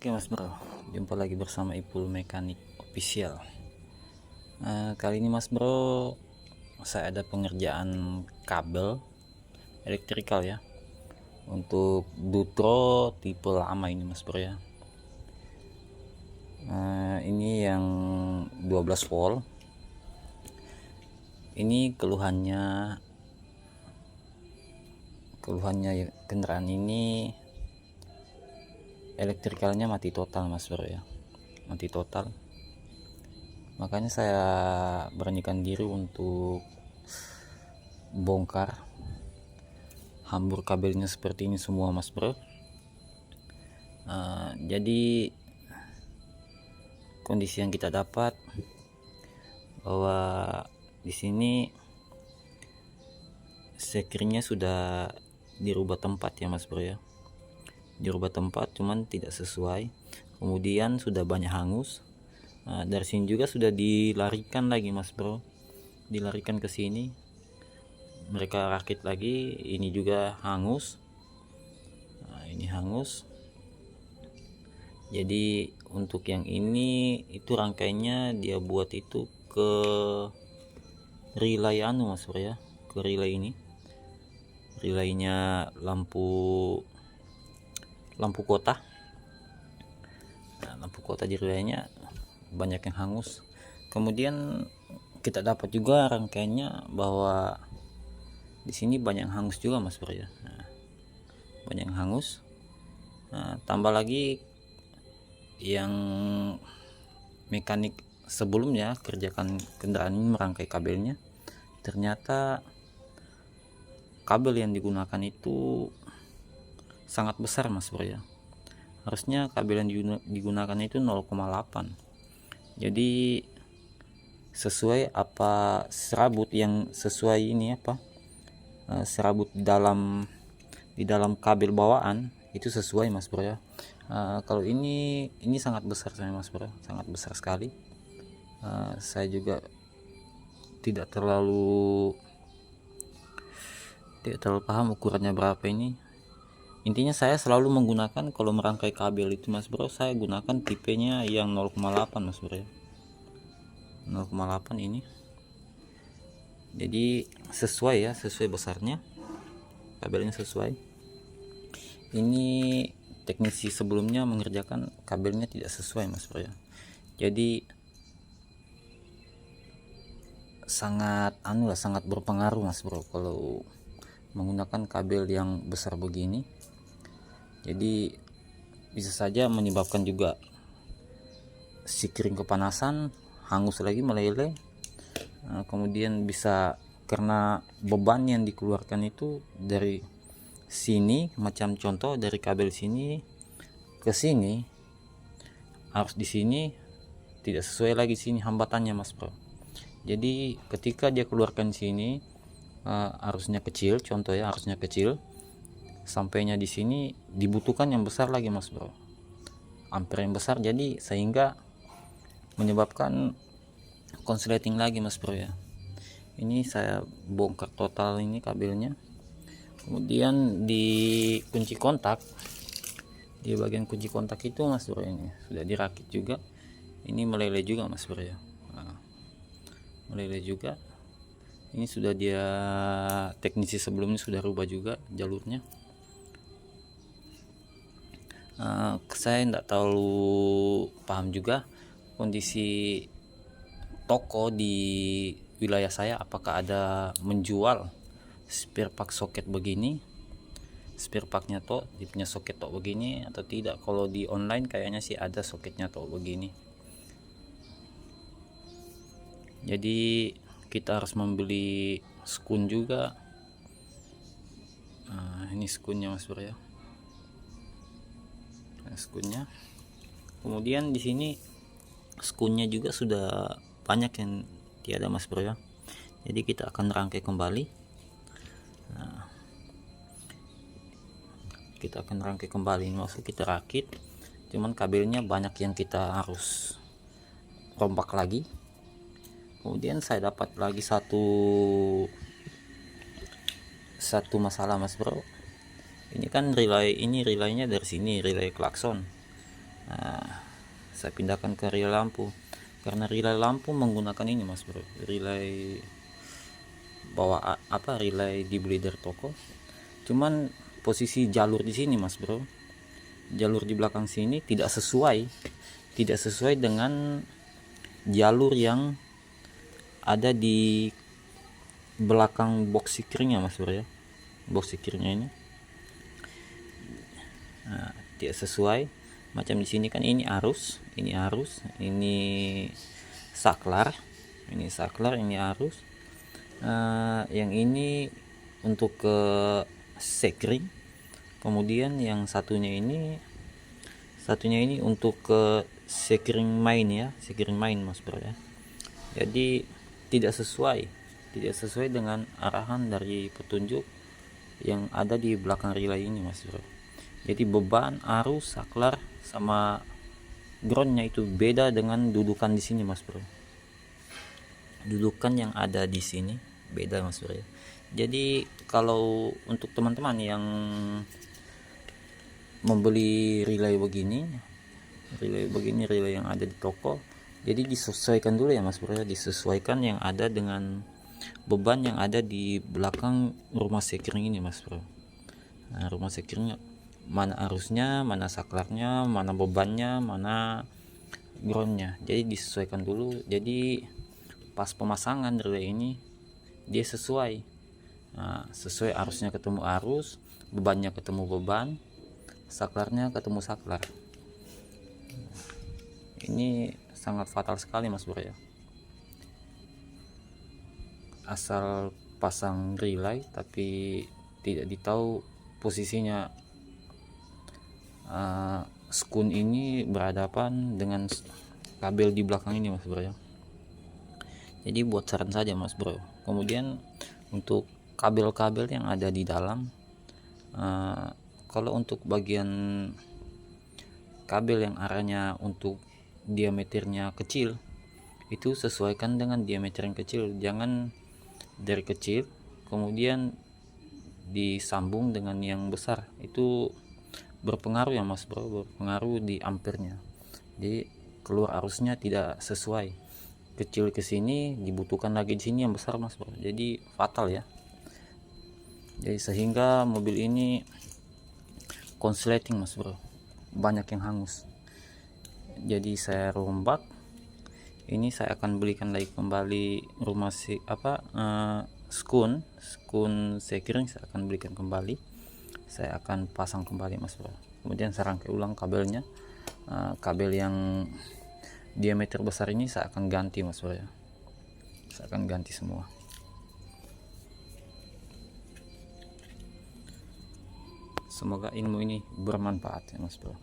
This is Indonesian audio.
Oke Mas Bro, jumpa lagi bersama Ipul Mekanik Official. Kali ini Mas Bro, saya ada pengerjaan kabel elektrikal ya, untuk Dutro tipe lama ini Mas Bro ya. Ini yang 12 volt. Ini keluhannya kendaraan ini elektrikalnya mati total Mas Bro ya, mati total. Makanya saya beranikan diri untuk bongkar, hambur kabelnya seperti ini semua Mas Bro. Jadi kondisi yang kita dapat bahwa di sini sekringnya sudah dirubah tempat ya Mas Bro ya, dirubah tempat cuman tidak sesuai, kemudian sudah banyak hangus. Dari sini juga sudah dilarikan lagi Mas Bro, dilarikan ke sini, mereka rakit lagi, ini juga hangus. Ini hangus. Jadi untuk yang ini itu rangkainya dia buat itu ke relay Mas Bro ya, ke relay ini, relaynya lampu kota. Lampu kota di relaynya banyak yang hangus. Kemudian kita dapat juga rangkaiannya bahwa di sini banyak yang hangus juga Mas Bro ya. Banyak yang hangus. Tambah lagi yang mekanik sebelumnya kerjakan kendaraan ini merangkai kabelnya, ternyata kabel yang digunakan itu sangat besar Mas Bro ya. Harusnya kabel yang digunakan itu 0,8. Jadi sesuai apa serabut yang sesuai ini apa serabut di dalam kabel bawaan itu sesuai Mas Bro ya. Kalau ini sangat besar saya Mas Bro, sangat besar sekali. Saya juga tidak terlalu paham ukurannya berapa ini. Intinya saya selalu menggunakan kalau merangkai kabel itu Mas Bro, saya gunakan tipenya yang 0,8 Mas Bro ya, 0,8 ini. Jadi sesuai ya, sesuai besarnya kabelnya sesuai. Ini teknisi sebelumnya mengerjakan kabelnya tidak sesuai Mas Bro ya. Jadi sangat sangat berpengaruh Mas Bro kalau menggunakan kabel yang besar begini. Jadi bisa saja menyebabkan juga sikring kepanasan, hangus lagi, meleleh. Kemudian bisa karena beban yang dikeluarkan itu dari sini, macam contoh dari kabel sini ke sini, harus di sini tidak sesuai lagi sini hambatannya Mas Bro. Jadi ketika dia keluarkan sini harusnya kecil, contoh ya, harusnya kecil, sampainya di sini dibutuhkan yang besar lagi Mas Bro, ampere yang besar, jadi sehingga menyebabkan konsleting lagi Mas Bro ya. Ini saya bongkar total ini kabelnya. Kemudian di kunci kontak, di bagian kunci kontak itu Mas Bro ini sudah dirakit juga. Ini meleleh juga Mas Bro ya, meleleh juga. Ini sudah dia teknisi sebelumnya sudah rubah juga jalurnya. Saya tidak terlalu paham juga kondisi toko di wilayah saya, apakah ada menjual spare part soket begini, spare partnya toh dia punya soket toh begini atau tidak. Kalau di online kayaknya sih ada soketnya toh begini. Jadi kita harus membeli skun juga. Ini skunnya Mas Bro ya, skunnya. Kemudian di sini skunnya juga sudah banyak yang tiada Mas Bro ya. Jadi kita akan rangkai kembali. Kita akan rangkai kembali, maksud kita rakit, cuman kabelnya banyak yang kita harus rombak lagi. Kemudian saya dapat lagi satu masalah Mas Bro. Ini kan relaynya dari sini, relay klakson. saya pindahkan ke relay lampu, karena relay lampu menggunakan ini mas bro, relay bawa relay dibeli dari toko. Cuman posisi jalur di sini mas bro, jalur di belakang sini tidak sesuai dengan jalur yang ada di belakang box securingnya mas bro ya. Box securingnya ini tidak sesuai. Macam di sini kan ini arus, ini saklar, ini arus. Yang ini untuk ke securing, kemudian yang satunya ini untuk ke securing main ya, securing main mas bro ya. Jadi tidak sesuai dengan arahan dari petunjuk yang ada di belakang relay ini mas bro. Jadi beban, arus, saklar sama groundnya itu beda dengan dudukan di sini mas bro. Dudukan yang ada di sini beda mas bro ya. Jadi kalau untuk teman-teman yang membeli relay begini, relay yang ada di toko, jadi disesuaikan dulu ya mas bro ya, disesuaikan yang ada dengan beban yang ada di belakang rumah securing ini mas bro. Nah, rumah securingnya mana arusnya, mana saklarnya, mana bebannya, mana groundnya, jadi disesuaikan dulu. Jadi pas pemasangan relay ini dia sesuai. Nah, sesuai arusnya ketemu arus, bebannya ketemu beban, saklarnya ketemu saklar. Ini sangat fatal sekali mas bro ya. Asal pasang relay tapi tidak ditahu posisinya skun ini berhadapan dengan kabel di belakang ini mas bro ya. Jadi buat saran saja mas bro. Kemudian untuk kabel-kabel yang ada di dalam, kalau untuk bagian kabel yang arahnya untuk diameternya kecil, itu sesuaikan dengan diameter yang kecil, jangan dari kecil kemudian disambung dengan yang besar. Itu berpengaruh ya mas bro, berpengaruh di ampernya. Jadi keluar arusnya tidak sesuai, kecil ke sini dibutuhkan lagi di sini yang besar mas bro, jadi fatal ya. Jadi sehingga mobil ini konsleting mas bro, banyak yang hangus. Jadi saya rombak, ini saya akan belikan lagi kembali rumah skun securing, saya akan belikan kembali, saya akan pasang kembali mas bro. Kemudian saya rangkai ulang kabelnya, kabel yang diameter besar ini saya akan ganti mas bro ya, saya akan ganti semua. Semoga ilmu ini bermanfaat ya mas bro.